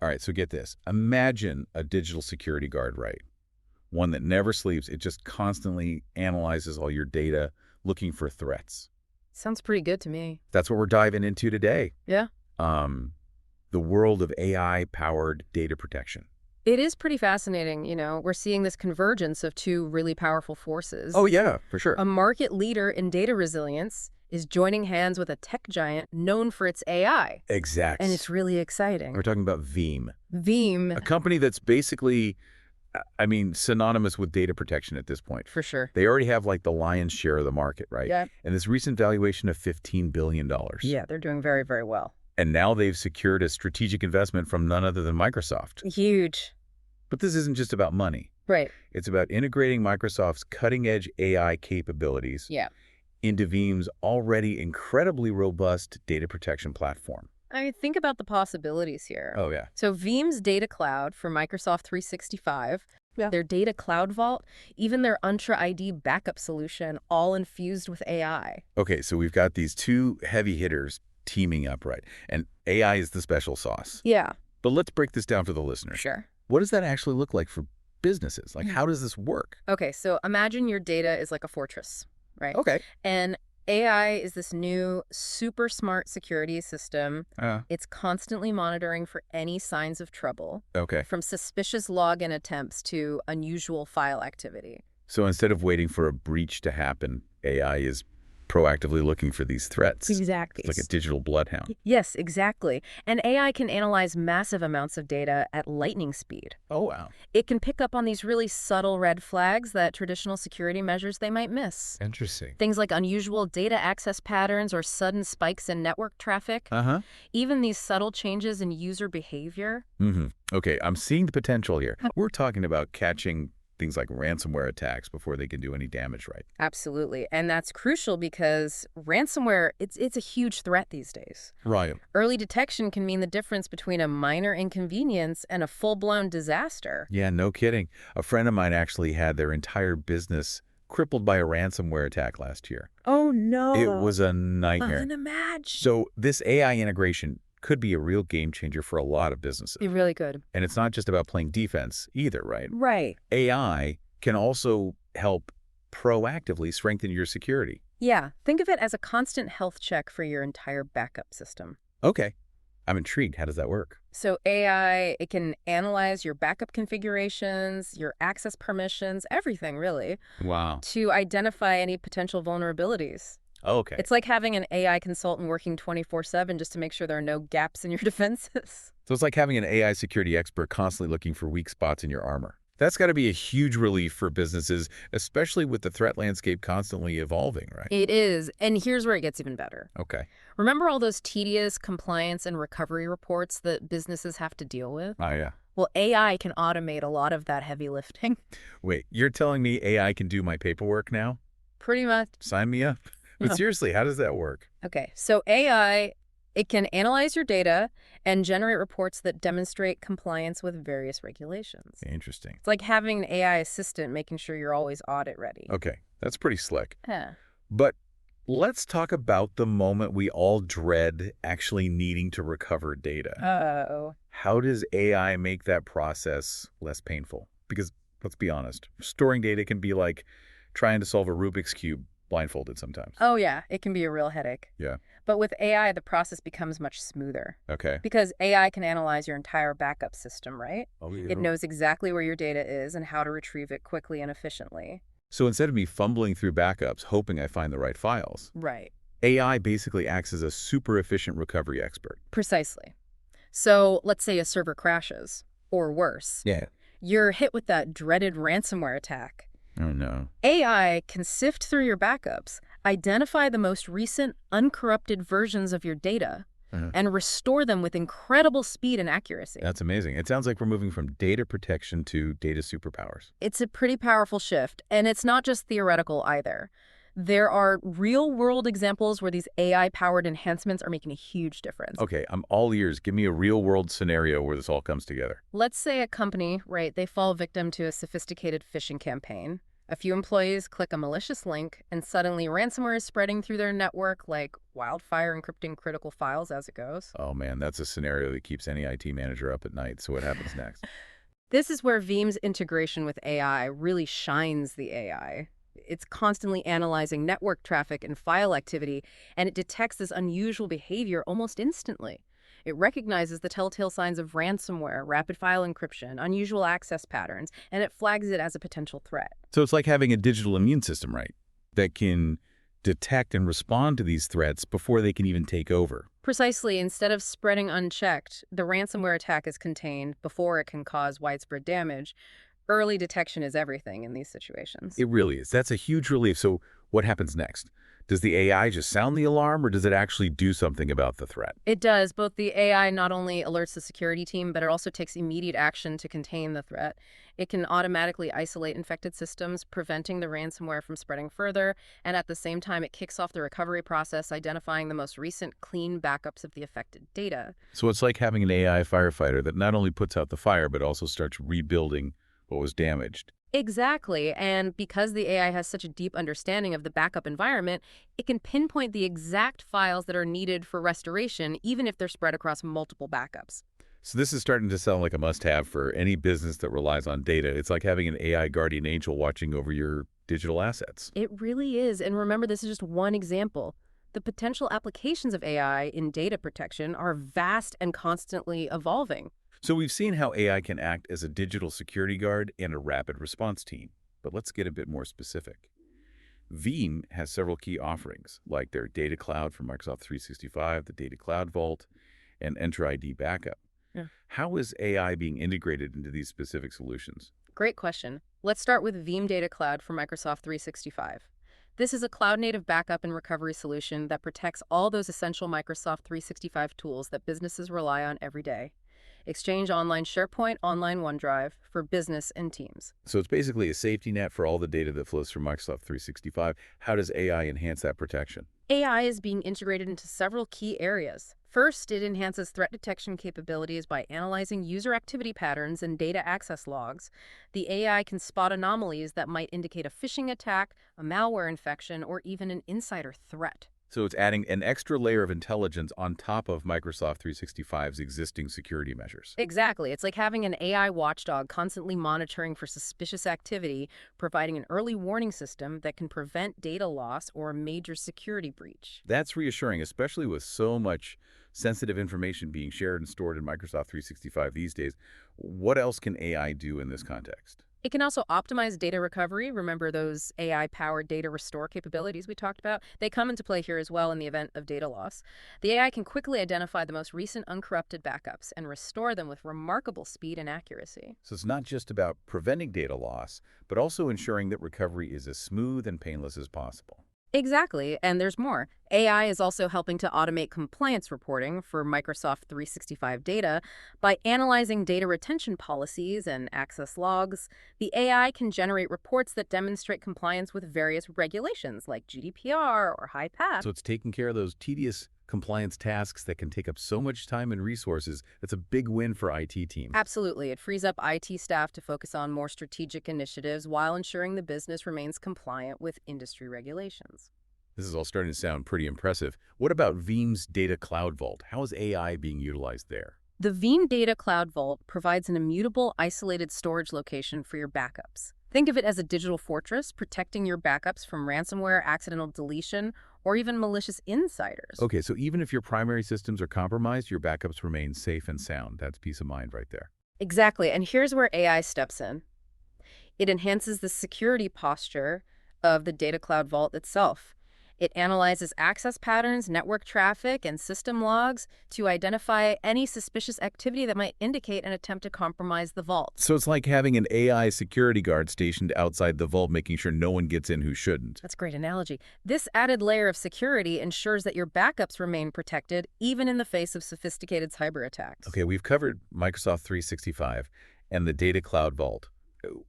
All right, so get this. Imagine a digital security guard, right? One that never sleeps. It just constantly analyzes all your data, looking for threats. Sounds pretty good to me. That's what we're diving into today. Yeah. The world of AI-powered data protection. It is pretty fascinating, We're seeing this convergence of two really powerful forces. Oh, yeah, for sure. A market leader in data resilience is joining hands with a tech giant known for its AI. Exact. And it's really exciting. We're talking about Veeam. Veeam. A company that's basically, synonymous with data protection at this point. For sure. They already have like the lion's share of the market, right? Yeah. And this recent valuation of $15 billion. Yeah, they're doing very, very well. And now they've secured a strategic investment from none other than Microsoft. Huge. But this isn't just about money. Right. It's about integrating Microsoft's cutting-edge AI capabilities into Veeam's already incredibly robust data protection platform. I mean, think about the possibilities here. Oh, yeah. So Veeam's data cloud for Microsoft 365, their data cloud vault, even their Entra ID backup solution, all infused with AI. Okay, so we've got these two heavy hitters teaming up, right? And AI is the special sauce. Yeah. But let's break this down for the listeners. Sure. What does that actually look like for businesses? Like, how does this work? Okay, so imagine your data is like a fortress, right? Okay. And AI is this new super smart security system. It's constantly monitoring for any signs of trouble. Okay. From suspicious login attempts to unusual file activity. So instead of waiting for a breach to happen, AI is proactively looking for these threats. Exactly. It's like a digital bloodhound. Yes, exactly. And AI can analyze massive amounts of data at lightning speed. Oh, wow. It can pick up on these really subtle red flags that traditional security measures they might miss. Interesting. Things like unusual data access patterns or sudden spikes in network traffic. Even these subtle changes in user behavior. Okay, I'm seeing the potential here. We're talking about catching things like ransomware attacks before they can do any damage, right? Absolutely. And that's crucial because ransomware, it's a huge threat these days. Right. Early detection can mean the difference between a minor inconvenience and a full-blown disaster. Yeah, no kidding. A friend of mine actually had their entire business crippled by a ransomware attack last year. Oh, no. It was a nightmare. I can imagine. So this AI integration could be a real game changer for a lot of businesses. It really could. And it's not just about playing defense either, right? Right. AI can also help proactively strengthen your security. Yeah. Think of it as a constant health check for your entire backup system. Okay. I'm intrigued. How does that work? So AI, it can analyze your backup configurations, your access permissions, everything really. Wow. To identify any potential vulnerabilities. Oh, okay. It's like having an AI consultant working 24/7 just to make sure there are no gaps in your defenses. So it's like having an AI security expert constantly looking for weak spots in your armor. That's got to be a huge relief for businesses, especially with the threat landscape constantly evolving, right? It is. And here's where it gets even better. Okay. Remember all those tedious compliance and recovery reports that businesses have to deal with? Oh, yeah. Well, AI can automate a lot of that heavy lifting. Wait, you're telling me AI can do my paperwork now? Pretty much. Sign me up. But seriously, how does that work? Okay, so AI, it can analyze your data and generate reports that demonstrate compliance with various regulations. Interesting. It's like having an AI assistant making sure you're always audit ready. Okay, that's pretty slick. Yeah. But let's talk about the moment we all dread actually needing to recover data. Uh-oh. How does AI make that process less painful? Because let's be honest, storing data can be like trying to solve a Rubik's Cube blindfolded sometimes. Oh, yeah. It can be a real headache. Yeah. But with AI, the process becomes much smoother. Okay. Because AI can analyze your entire backup system, right? Oh, yeah. It knows exactly where your data is and how to retrieve it quickly and efficiently. So instead of me fumbling through backups, hoping I find the right files, right, AI basically acts as a super efficient recovery expert. Precisely. So let's say a server crashes, or worse. Yeah. You're hit with that dreaded ransomware attack. Oh, no. AI can sift through your backups, identify the most recent uncorrupted versions of your data, and restore them with incredible speed and accuracy. That's amazing. It sounds like we're moving from data protection to data superpowers. It's a pretty powerful shift, and it's not just theoretical either. There are real-world examples where these AI-powered enhancements are making a huge difference. Okay, I'm all ears. Give me a real-world scenario where this all comes together. Let's say a company, right, they fall victim to a sophisticated phishing campaign. A few employees click a malicious link, and suddenly ransomware is spreading through their network like wildfire, encrypting critical files as it goes. Oh man, that's a scenario that keeps any IT manager up at night. So what happens next? This is where Veeam's integration with AI really shines the AI. It's constantly analyzing network traffic and file activity, and it detects this unusual behavior almost instantly. It recognizes the telltale signs of ransomware, rapid file encryption, unusual access patterns, and it flags it as a potential threat. So it's like having a digital immune system, right? That can detect and respond to these threats before they can even take over. Precisely, instead of spreading unchecked, the ransomware attack is contained before it can cause widespread damage. Early detection is everything in these situations. It really is. That's a huge relief. So what happens next? Does the AI just sound the alarm or does it actually do something about the threat? It does. Both the AI not only alerts the security team, but it also takes immediate action to contain the threat. It can automatically isolate infected systems, preventing the ransomware from spreading further, and at the same time, it kicks off the recovery process, identifying the most recent clean backups of the affected data. So it's like having an AI firefighter that not only puts out the fire, but also starts rebuilding what was damaged. Exactly, and because the AI has such a deep understanding of the backup environment, it can pinpoint the exact files that are needed for restoration, even if they're spread across multiple backups. So this is starting to sound like a must-have for any business that relies on data. It's like having an AI guardian angel watching over your digital assets. It really is, and remember, this is just one example. The potential applications of AI in data protection are vast and constantly evolving. So we've seen how AI can act as a digital security guard and a rapid response team. But let's get a bit more specific. Veeam has several key offerings, like their Data Cloud for Microsoft 365, the Data Cloud Vault, and Entra ID Backup. Yeah. How is AI being integrated into these specific solutions? Great question. Let's start with Veeam Data Cloud for Microsoft 365. This is a cloud-native backup and recovery solution that protects all those essential Microsoft 365 tools that businesses rely on every day. Exchange Online SharePoint, Online OneDrive for business and teams. So it's basically a safety net for all the data that flows from Microsoft 365. How does AI enhance that protection? AI is being integrated into several key areas. First, it enhances threat detection capabilities by analyzing user activity patterns and data access logs. The AI can spot anomalies that might indicate a phishing attack, a malware infection, or even an insider threat. So it's adding an extra layer of intelligence on top of Microsoft 365's existing security measures. Exactly. It's like having an AI watchdog constantly monitoring for suspicious activity, providing an early warning system that can prevent data loss or a major security breach. That's reassuring, especially with so much sensitive information being shared and stored in Microsoft 365 these days. What else can AI do in this context? It can also optimize data recovery. Remember those AI-powered data restore capabilities we talked about? They come into play here as well in the event of data loss. The AI can quickly identify the most recent uncorrupted backups and restore them with remarkable speed and accuracy. So it's not just about preventing data loss, but also ensuring that recovery is as smooth and painless as possible. Exactly, and there's more. AI is also helping to automate compliance reporting for Microsoft 365 data by analyzing data retention policies and access logs. The AI can generate reports that demonstrate compliance with various regulations like GDPR or HIPAA. So it's taking care of those tedious compliance tasks that can take up so much time and resources. That's a big win for IT teams. Absolutely. It frees up IT staff to focus on more strategic initiatives while ensuring the business remains compliant with industry regulations. This is all starting to sound pretty impressive. What about Veeam's Data Cloud Vault? How is AI being utilized there? The Veeam Data Cloud Vault provides an immutable, isolated storage location for your backups. Think of it as a digital fortress, protecting your backups from ransomware, accidental deletion, or even malicious insiders. Okay, so even if your primary systems are compromised, your backups remain safe and sound. That's peace of mind right there. Exactly, and here's where AI steps in. It enhances the security posture of the Data Cloud Vault itself. It analyzes access patterns, network traffic, and system logs to identify any suspicious activity that might indicate an attempt to compromise the vault. So it's like having an AI security guard stationed outside the vault, making sure no one gets in who shouldn't. That's a great analogy. This added layer of security ensures that your backups remain protected, even in the face of sophisticated cyber attacks. Okay, we've covered Microsoft 365 and the Data Cloud Vault.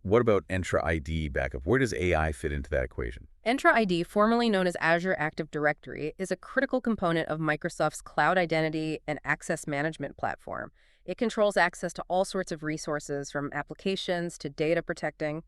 What about Entra ID backup? Where does AI fit into that equation? Entra ID, formerly known as Azure Active Directory, is a critical component of Microsoft's cloud identity and access management platform. It controls access to all sorts of resources, from applications to data protecting.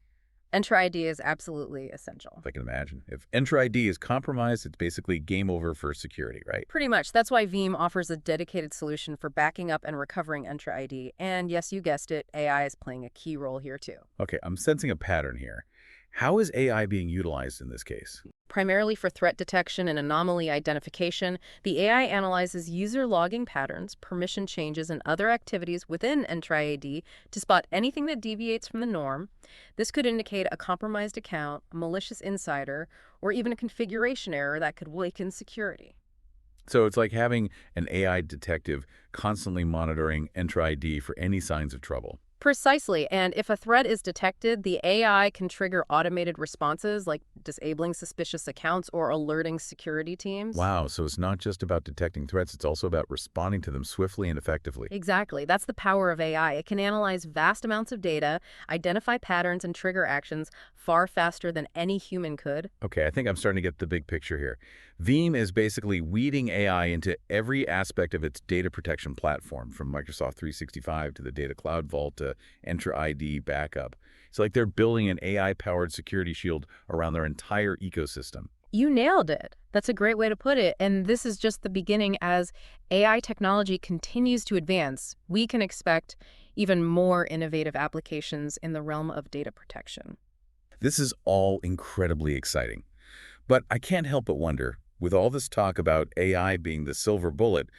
Entra ID is absolutely essential. If I can imagine. If Entra ID is compromised, it's basically game over for security, right? Pretty much. That's why Veeam offers a dedicated solution for backing up and recovering Entra ID. And yes, you guessed it, AI is playing a key role here too. Okay, I'm sensing a pattern here. How is AI being utilized in this case? Primarily for threat detection and anomaly identification, the AI analyzes user logging patterns, permission changes, and other activities within Entra ID to spot anything that deviates from the norm. This could indicate a compromised account, a malicious insider, or even a configuration error that could weaken security. So it's like having an AI detective constantly monitoring Entra ID for any signs of trouble. Precisely, and if a threat is detected, the AI can trigger automated responses like disabling suspicious accounts or alerting security teams. Wow, so it's not just about detecting threats, it's also about responding to them swiftly and effectively. Exactly. That's the power of AI. It can analyze vast amounts of data, identify patterns, and trigger actions far faster than any human could. Okay, I think I'm starting to get the big picture here. Veeam is basically weeding AI into every aspect of its data protection platform, from Microsoft 365 to the Data Cloud Vault to Entra ID backup. It's like they're building an AI-powered security shield around their entire ecosystem. You nailed it. That's a great way to put it. And this is just the beginning. As AI technology continues to advance, we can expect even more innovative applications in the realm of data protection. This is all incredibly exciting. But I can't help but wonder, with all this talk about AI being the silver bullet,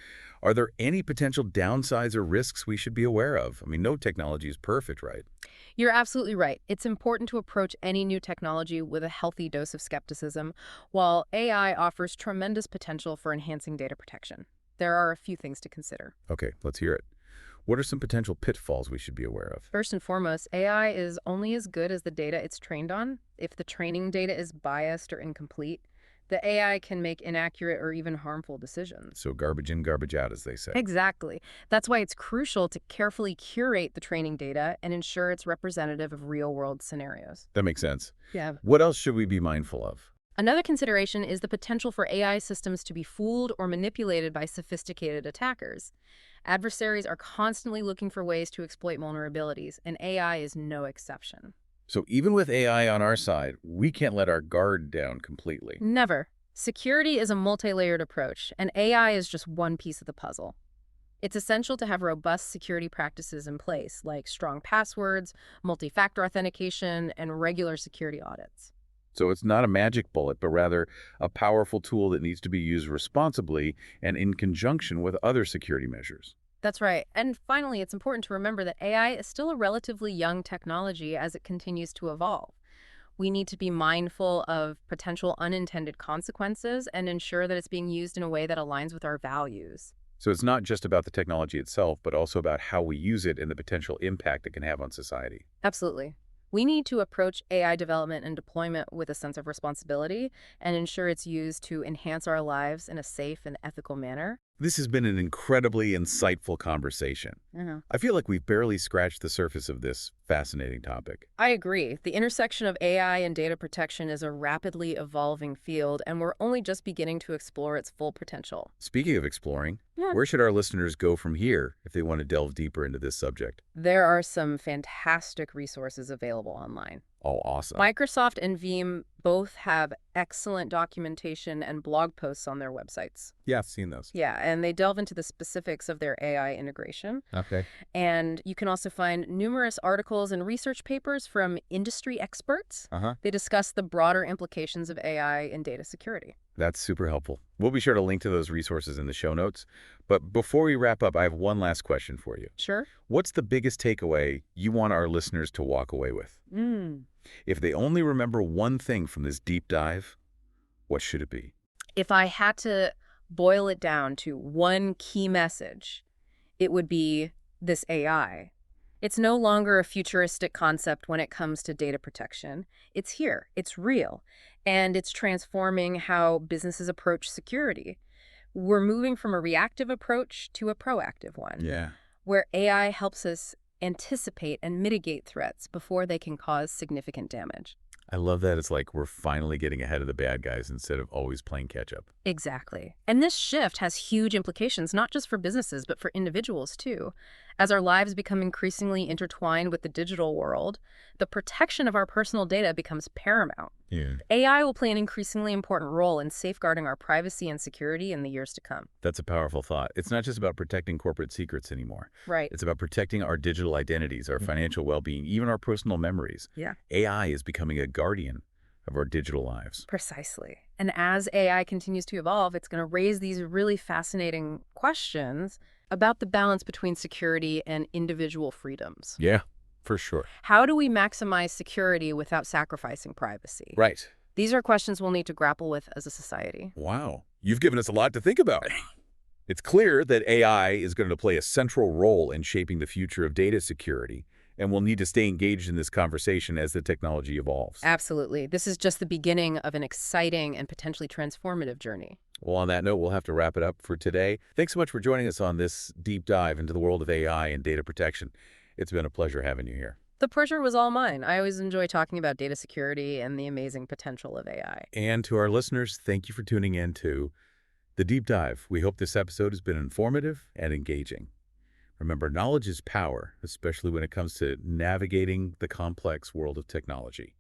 are there any potential downsides or risks we should be aware of? I mean, no technology is perfect, right? You're absolutely right. It's important to approach any new technology with a healthy dose of skepticism, while AI offers tremendous potential for enhancing data protection. There are a few things to consider. Okay, let's hear it. What are some potential pitfalls we should be aware of? First and foremost, AI is only as good as the data it's trained on. If the training data is biased or incomplete, the AI can make inaccurate or even harmful decisions. So garbage in, garbage out, as they say. Exactly. That's why it's crucial to carefully curate the training data and ensure it's representative of real-world scenarios. That makes sense. Yeah. What else should we be mindful of? Another consideration is the potential for AI systems to be fooled or manipulated by sophisticated attackers. Adversaries are constantly looking for ways to exploit vulnerabilities, and AI is no exception. So even with AI on our side, we can't let our guard down completely. Never. Security is a multi-layered approach, and AI is just one piece of the puzzle. It's essential to have robust security practices in place, like strong passwords, multi-factor authentication, and regular security audits. So it's not a magic bullet, but rather a powerful tool that needs to be used responsibly and in conjunction with other security measures. That's right. And finally, it's important to remember that AI is still a relatively young technology as it continues to evolve. We need to be mindful of potential unintended consequences and ensure that it's being used in a way that aligns with our values. So it's not just about the technology itself, but also about how we use it and the potential impact it can have on society. Absolutely. We need to approach AI development and deployment with a sense of responsibility and ensure it's used to enhance our lives in a safe and ethical manner. This has been an incredibly insightful conversation. I feel like we've barely scratched the surface of this fascinating topic. I agree. The intersection of AI and data protection is a rapidly evolving field, and we're only just beginning to explore its full potential. Speaking of exploring, Yeah. where should our listeners go from here if they want to delve deeper into this subject? There are some fantastic resources available online. Oh, awesome. Microsoft and Veeam both have excellent documentation and blog posts on their websites. Yeah, I've seen those. Yeah, and they delve into the specifics of their AI integration. Okay. And you can also find numerous articles and research papers from industry experts. Uh-huh. They discuss the broader implications of AI in data security. That's super helpful. We'll be sure to link to those resources in the show notes. But before we wrap up, I have one last question for you. Sure. What's the biggest takeaway you want our listeners to walk away with? If they only remember one thing from this deep dive, what should it be? If I had to boil it down to one key message, it would be this AI. It's no longer a futuristic concept when it comes to data protection. It's here, it's real, and it's transforming how businesses approach security. We're moving from a reactive approach to a proactive one, Yeah. where AI helps us anticipate and mitigate threats before they can cause significant damage. I love that it's like we're finally getting ahead of the bad guys instead of always playing catch up. Exactly. And this shift has huge implications, not just for businesses, but for individuals too. As our lives become increasingly intertwined with the digital world, the protection of our personal data becomes paramount. Yeah. AI will play an increasingly important role in safeguarding our privacy and security in the years to come. That's a powerful thought. It's not just about protecting corporate secrets anymore. Right. It's about protecting our digital identities, our financial well-being, even our personal memories. Yeah. AI is becoming a guardian of our digital lives. Precisely. And as AI continues to evolve, it's going to raise these really fascinating questions about the balance between security and individual freedoms. Yeah, for sure. How do we maximize security without sacrificing privacy? Right. These are questions we'll need to grapple with as a society. Wow. You've given us a lot to think about. It's clear that AI is going to play a central role in shaping the future of data security, and we'll need to stay engaged in this conversation as the technology evolves. Absolutely. This is just the beginning of an exciting and potentially transformative journey. Well, on that note, we'll have to wrap it up for today. Thanks so much for joining us on this deep dive into the world of AI and data protection. It's been a pleasure having you here. The pleasure was all mine. I always enjoy talking about data security and the amazing potential of AI. And to our listeners, thank you for tuning in to The Deep Dive. We hope this episode has been informative and engaging. Remember, knowledge is power, especially when it comes to navigating the complex world of technology.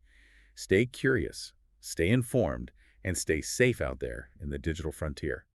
Stay curious, stay informed, and stay safe out there in the digital frontier.